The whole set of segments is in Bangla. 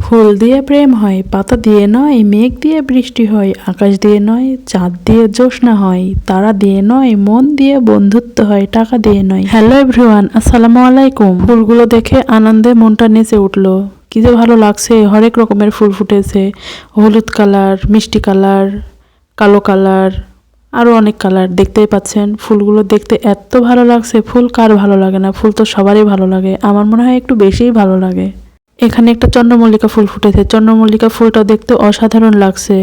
ফুল দিয়ে প্রেম হয়, পাতা দিয়ে নয়, মেঘ দিয়ে বৃষ্টি হয়, আকাশ দিয়ে নয়, চাঁদ দিয়ে জ্যোৎস্না হয়, তারা দিয়ে নয়, মন দিয়ে বন্ধুত্ব হয়, টাকা দিয়ে নয়। হ্যালো এভরিওয়ান, আসসালামু আলাইকুম। ফুলগুলো দেখে আনন্দে মনটা নেচে উঠলো। কি যে ভালো লাগছে, হরেক রকমের ফুল ফুটেছে। হলুদ কালার, মিষ্টি কালার, কালো কালার, আরও অনেক কালার দেখতেই পাচ্ছেন। ফুলগুলো দেখতে এত ভালো লাগছে। ফুল কার ভালো লাগে না? ফুল তো সবারই ভালো লাগে। আমার মনে হয় একটু বেশিই ভালো লাগে। এখানে একটা চন্দ্রমল্লিকা ফুল ফুটেছে। চন্দ্রমল্লিকা ফুলটা দেখতে অসাধারণ লাগছে।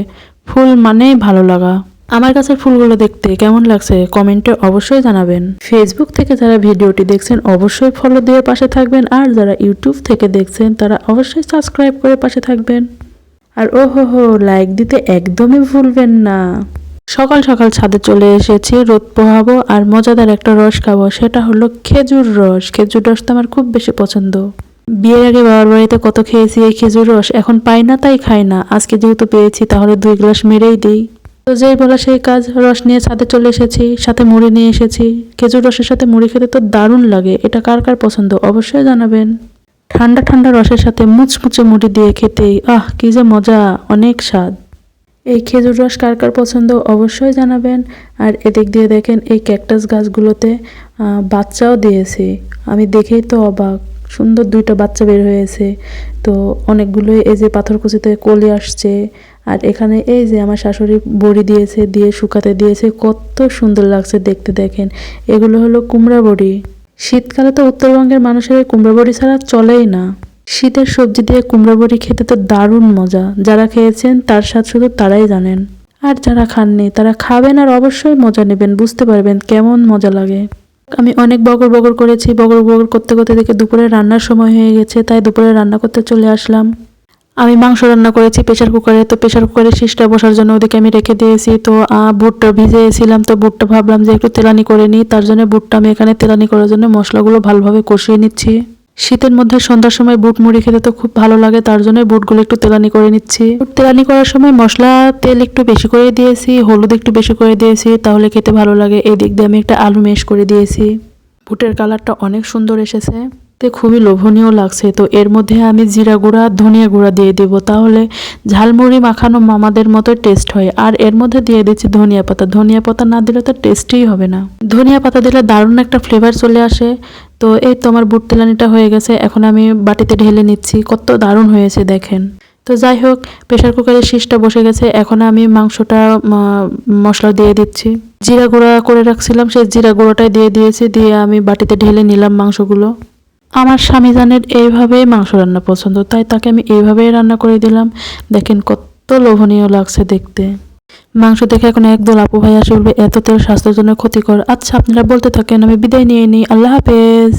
ফুল মানেই ভালো লাগা। আমার কাছে ফুলগুলো দেখতে কেমন লাগছে কমেন্টে অবশ্যই জানাবেন। ফেসবুক থেকে যারা ভিডিওটি দেখছেন অবশ্যই ফলো দিয়ে পাশে থাকবেন, আর যারা ইউটিউব থেকে দেখছেন তারা অবশ্যই সাবস্ক্রাইব করে পাশে থাকবেন। আর ওহো লাইক দিতে একদমই ভুলবেন না। সকাল সকাল ছাদে চলে এসেছি, রোদ পোহাবো আর মজাদার একটা রস খাবো। সেটা হলো খেজুর রস। খেজুর রস তো আমার খুব বেশি পছন্দ। বিয়ের আগে বাবার বাড়িতে কত খেয়েছি এই খেজুর রস, এখন পাই না তাই খাই না। আজকে যেহেতু পেয়েছি তাহলে 2 গ্লাস মেরেই দিই। তো যেই বলা সেই কাজ, রস নিয়ে ছাদে চলে এসেছি, সাথে মুড়ি নিয়ে এসেছি। খেজুর রসের সাথে মুড়ি খেতে তো দারুণ লাগে। এটা কার কার পছন্দ অবশ্যই জানাবেন। ঠান্ডা ঠান্ডা রসের সাথে মুচমুচে মুড়ি দিয়ে খেতেই কি যে মজা, অনেক স্বাদ। এই খেজুর রস কার কার পছন্দ অবশ্যই জানাবেন। আর এদিক দিয়ে দেখেন এই ক্যাকটাস গাছগুলোতে বাচ্চাও দিয়েছে। আমি দেখেই তো অবাক, সুন্দর 2টা বাচ্চা বের হয়েছে। তো অনেকগুলোই এই যে পাথরকুচিতে কলি আসছে। আর এখানে এই যে আমার শাশুড়ি বড়ি দিয়েছে, দিয়ে শুকাতে দিয়েছে, কত সুন্দর লাগছে দেখতে। দেখেন এগুলো হলো কুমড়া বড়ি। শীতকালে তো উত্তরবঙ্গের মানুষের এই কুমড়া বড়ি ছাড়া চলেই না। শীতের সবজি দিয়ে কুমড়া বড়ি খেতে তো দারুণ মজা। যারা খেয়েছেন তার স্বাদ শুধু তারাই জানেন, আর যারা খাননি তারা খাবেন আর অবশ্যই মজা নেবেন, বুঝতে পারবেন কেমন মজা লাগে। আমি অনেক বগর বগর করেছি। বগর বগর করতে করতে দেখে দুপুরে রান্নার সময় হয়ে গেছে, তাই দুপুরে রান্না করতে চলে আসলাম। আমি মাংস রান্না করেছি প্রেশার কুকারে। তো প্রেশার কুকারে শীষটা বসার জন্য ওদিকে আমি রেখে দিয়েছি। তো বুটটা ভিজিয়েছিলাম, তো বুটটা ভাবলাম যে একটু তেলানি করে নিই। তার জন্য বুটটা আমি এখানে তেলানি করার জন্য মশলাগুলো ভালোভাবে কষিয়ে নিচ্ছি। শীতের মধ্যে সন্ধ্যার সময় বুট মুড়ি খেতে তো খুব ভালো লাগে, তার জন্য বুটগুলো একটু তেলানি করে নিচ্ছি। তেলানি করার সময় মশলা তেল একটু বেশি করে দিয়েছি, হলুদ একটু বেশি করে দিয়েছি, তাহলে খেতে ভালো লাগে। এই দিক দিয়ে আমি একটা আলু মেশ করে দিয়েছি। বুটের কালারটা অনেক সুন্দর এসেছে, তো খুবই লোভনীয় লাগছে। তো এর মধ্যে আমি জিরা গুঁড়া, ধনিয়া গুঁড়া দিয়ে দেবো, তাহলে ঝালমুড়ি মাখানো মামাদের মতো টেস্ট হয়। আর এর মধ্যে দিয়ে দিচ্ছি ধনিয়া পাতা। ধনিয়া পাতা না দিলে তো টেস্টই হবে না। ধনিয়া পাতা দিলে দারুণ একটা ফ্লেভার চলে আসে। তো এই তো আমার বুট তেলানিটা হয়ে গেছে, এখন আমি বাটিতে ঢেলে নিচ্ছি। কত দারুণ হয়েছে দেখেন। তো যাই হোক, প্রেশার কুকারের শীষটা বসে গেছে। এখন আমি মাংসটা মশলা দিয়ে দিচ্ছি। জিরা গুঁড়া করে রাখছিলাম, সেই জিরা গুঁড়োটাই দিয়ে দিয়েছি, দিয়ে আমি বাটিতে ঢেলে নিলাম মাংসগুলো। আমার স্বামী জানের এইভাবেই মাংস রান্না পছন্দ, তাই তাকে আমি এইভাবেই রান্না করে দিলাম। দেখেন কত লোভনীয় লাগছে দেখতে। মাংস দেখে এখন একদল আপু ভাই আসে বলবে এত তেল স্বাস্থ্যের জন্য ক্ষতিকর। আচ্ছা আপনারা বলতে থাকেন, আমি বিদায় নিয়ে নিই। আল্লাহ হাফেজ।